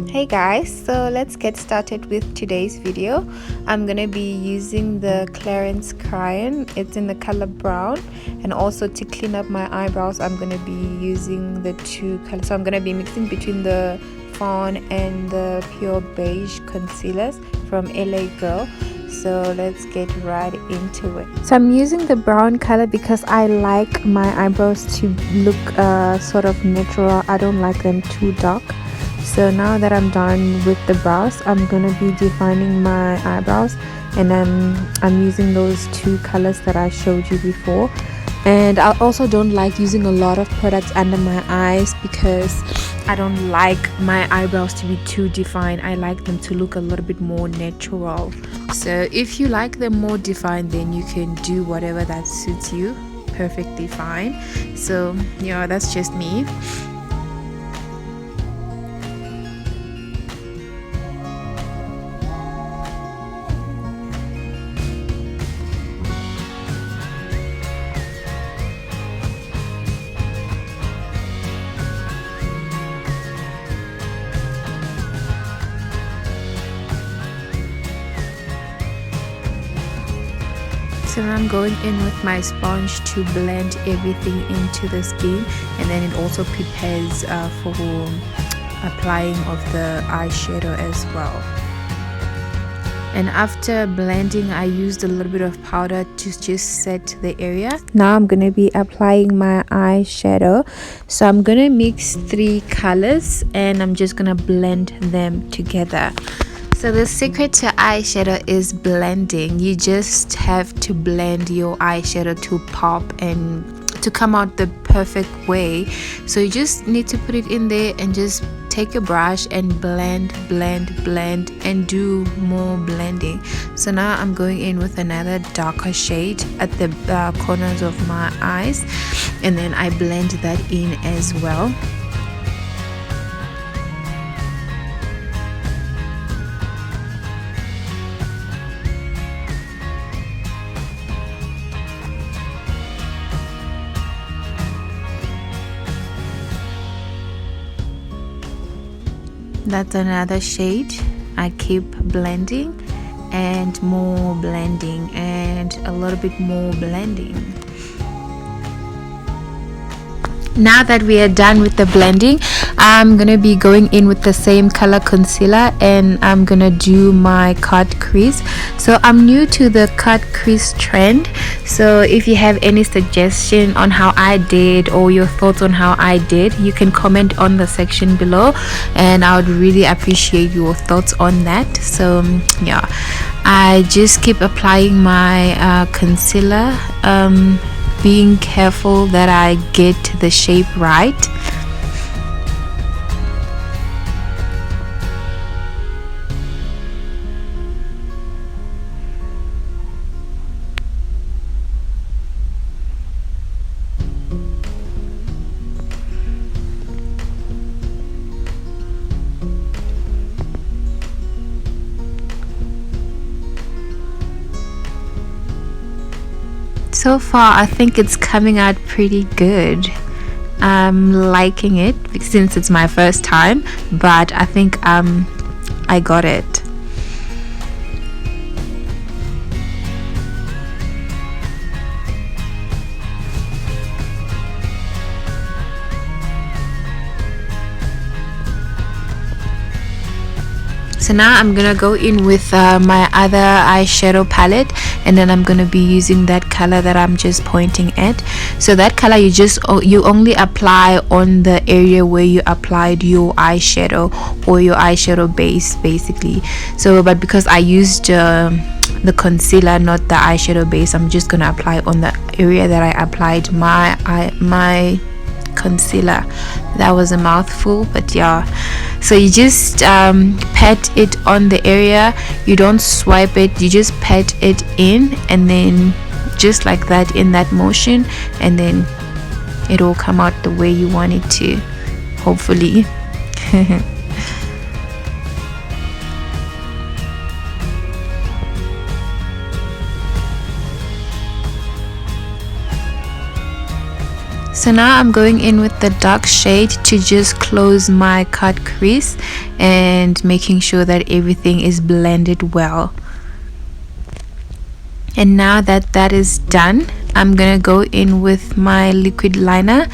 Hey guys, so let's get started with today's video. I'm gonna be using the Clarins crayon. It's in the color brown, and also to clean up my eyebrows I'm gonna be using the two colors. So I'm gonna be mixing between the fawn and the pure beige concealers from LA Girl. So let's get right into it. So I'm using the brown color because I like my eyebrows to look sort of natural. I don't like them too dark. So now that I'm done with the brows, I'm gonna be defining my eyebrows, and I'm using those two colors that I showed you before. And I also don't like using a lot of products under my eyes because I don't like my eyebrows to be too defined. I like them to look a little bit more natural. So if you like them more defined, then you can do whatever that suits you perfectly fine. So yeah, that's just me. So now I'm going in with my sponge to blend everything into the skin, and then it also prepares for applying of the eyeshadow as well. And after blending, I used a little bit of powder to just set the area. Now I'm going to be applying my eyeshadow. So I'm going to mix 3 colors and I'm just going to blend them together. So the secret to eyeshadow is blending. You just have to blend your eyeshadow to pop and to come out the perfect way. So you just need to put it in there and just take your brush and blend and do more blending. So now I'm going in with another darker shade at the corners of my eyes, and then I blend that in as well. That's another shade. I keep blending and more blending and a little bit more blending. Now that we are done with the blending, I'm gonna be going in with the same color concealer and I'm gonna do my cut crease. So I'm new to the cut crease trend, so if you have any suggestion on how I did or your thoughts on how I did, you can comment on the section below and I would really appreciate your thoughts on that. So yeah, I just keep applying my concealer, being careful that I get the shape right. So far I think it's coming out pretty good. I'm liking it since it's my first time, but I think I got it. So now I'm gonna go in with my other eyeshadow palette, and then I'm gonna be using that color that I'm just pointing at. So that color you only apply on the area where you applied your eyeshadow or your eyeshadow base basically. So but because I used the concealer, not the eyeshadow base, I'm just gonna apply on the area that I applied my concealer. That was a mouthful, but yeah. So you just pat it on the area, you don't swipe it, you just pat it in, and then just like that, in that motion, and then it will come out the way you want it to, hopefully. So now I'm going in with the dark shade to just close my cut crease and making sure that everything is blended well. And now that that is done, I'm gonna go in with my liquid liner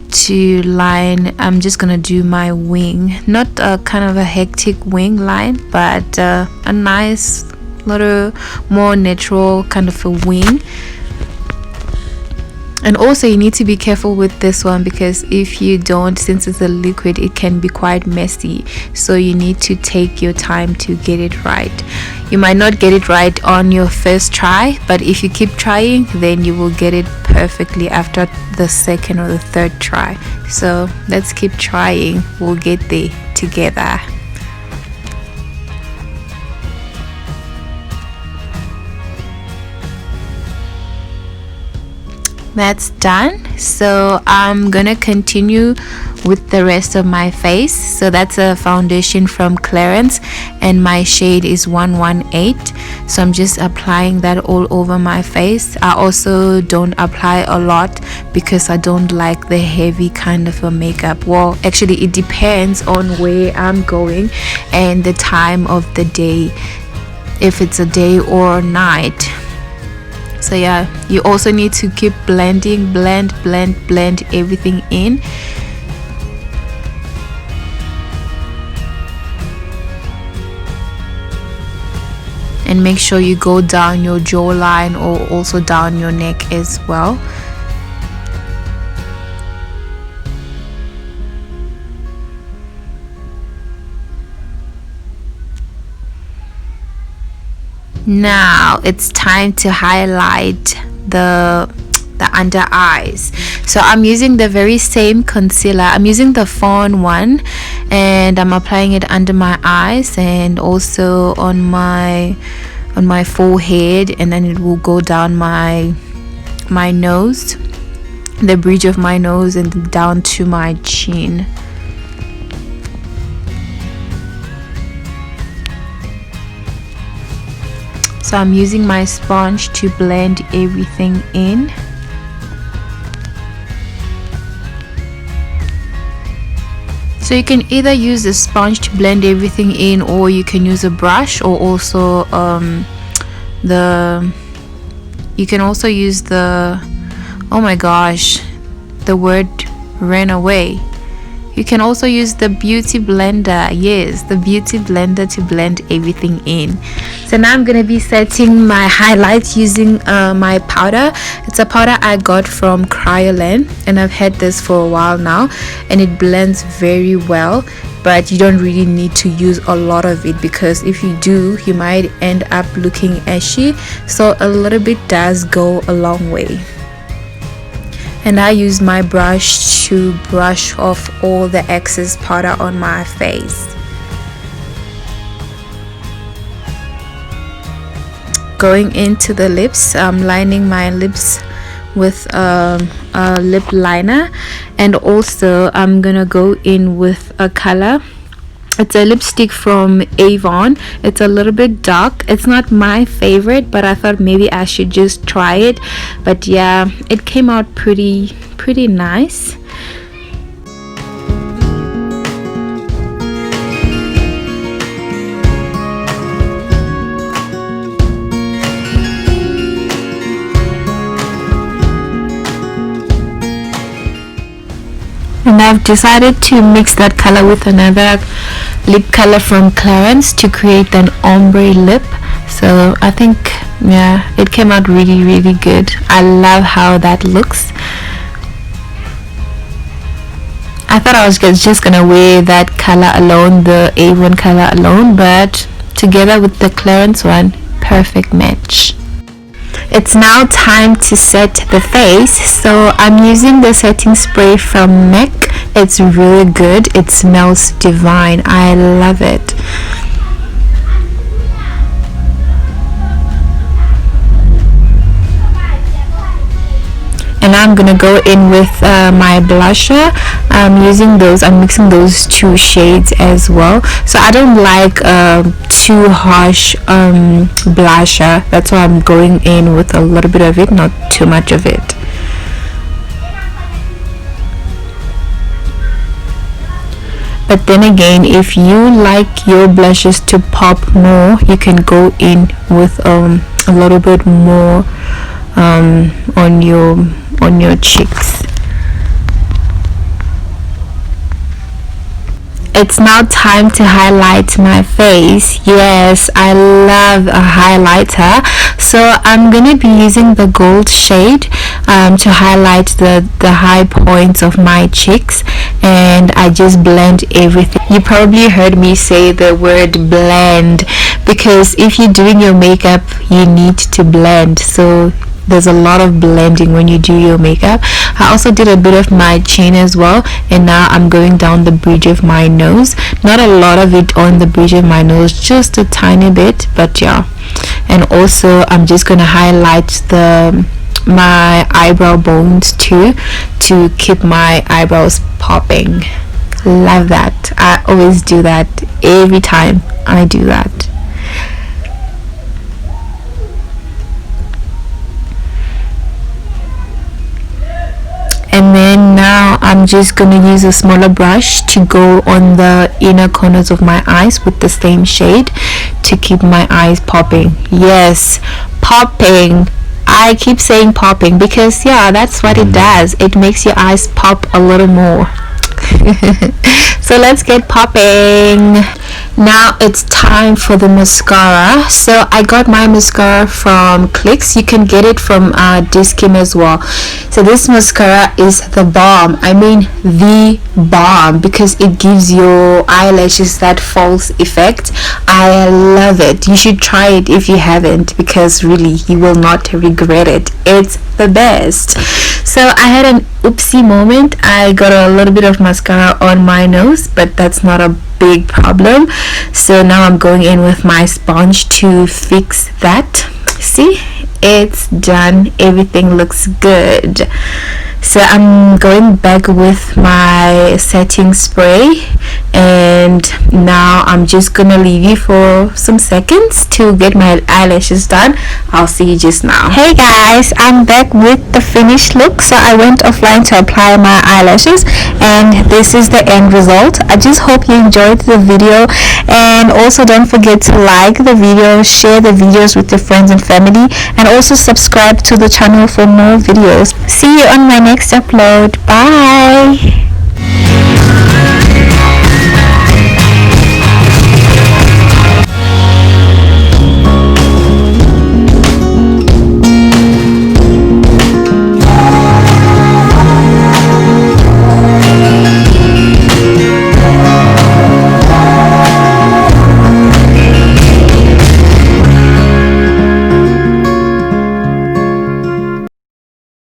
to line. I'm just gonna do my wing, not a kind of a hectic wing line, but a nice little more natural kind of a wing. And also you need to be careful with this one, because if you don't, since it's a liquid, it can be quite messy, so you need to take your time to get it right. You might not get it right on your first try, but if you keep trying, then you will get it perfectly after the second or the third try. So let's keep trying, we'll get there together. That's done. So I'm gonna continue with the rest of my face. So that's a foundation from Clarins and my shade is 118. So I'm just applying that all over my face. I also don't apply a lot because I don't like the heavy kind of a makeup. Well, actually it depends on where I'm going and the time of the day, if it's a day or night. So yeah, you also need to keep blending, blend everything in. And make sure you go down your jawline or also down your neck as well. Now it's time to highlight the under eyes. So I'm using the very same concealer. I'm using the Fawn one, and I'm applying it under my eyes and also on my forehead, and then it will go down my nose, the bridge of my nose, and down to my chin. So I'm using my sponge to blend everything in. So you can either use the sponge to blend everything in, or you can use a brush, or also you can also use the, oh my gosh, the word ran away. You can also use the beauty blender. Yes, the beauty blender to blend everything in. So now I'm gonna be setting my highlights using my powder. It's a powder I got from Cryoland, and I've had this for a while now, and it blends very well, but you don't really need to use a lot of it, because if you do, you might end up looking ashy. So a little bit does go a long way. And I use my brush to brush off all the excess powder on my face. Going into the lips, I'm lining my lips with a lip liner, and also I'm gonna go in with a color. It's a lipstick from Avon. It's a little bit dark. It's not my favorite, but I thought maybe I should just try it. But yeah, it came out pretty nice. And I've decided to mix that color with another lip color from Clarins to create an ombre lip. So I think, yeah, it came out really good. I love how that looks. I thought I was just gonna wear that color alone, the Avon color alone, but together with the Clarins one, perfect match. It's now time to set the face. So I'm using the setting spray from MAC. It's really good. It smells divine. I love it. And I'm gonna go in with my blusher. I'm mixing those two shades as well. So I don't like too harsh blusher. That's why I'm going in with a little bit of it, not too much of it. But then again, if you like your blushes to pop more, you can go in with a little bit more on your cheeks. It's now time to highlight my face. Yes, I love a highlighter, so I'm gonna be using the gold shade to highlight the high points of my cheeks, and I just blend everything. You probably heard me say the word blend, because if you're doing your makeup, you need to blend. So there's a lot of blending when you do your makeup. I also did a bit of my chin as well, and now I'm going down the bridge of my nose. Not a lot of it on the bridge of my nose, just a tiny bit, but yeah. And also I'm just gonna highlight my eyebrow bones too, to keep my eyebrows popping. Love that. I always do that every time I do that. And then now I'm just gonna use a smaller brush to go on the inner corners of my eyes with the same shade to keep my eyes popping. Yes, popping. I keep saying popping because yeah, that's what it does. It makes your eyes pop a little more. So let's get popping. Now it's time for the mascara. So I got my mascara from Clicks. You can get it from Diskim as well. So this mascara is the bomb. I mean the bomb, because it gives your eyelashes that false effect. I love it. You should try it if you haven't, because really you will not regret it. It's the best. So I had an oopsie moment. I got a little bit of mascara on my nose, but that's not a big problem. So now I'm going in with my sponge to fix that. See, it's done. Everything looks good. So I'm going back with my setting spray, and now I'm just gonna leave you for some seconds to get my eyelashes done. I'll see you just now. Hey guys, I'm back with the finished look. So I went offline to apply my eyelashes, and this is the end result. I just hope you enjoyed the video, and also don't forget to like the video, share the videos with your friends and family, and also subscribe to the channel for more videos. See you on my next upload. Bye.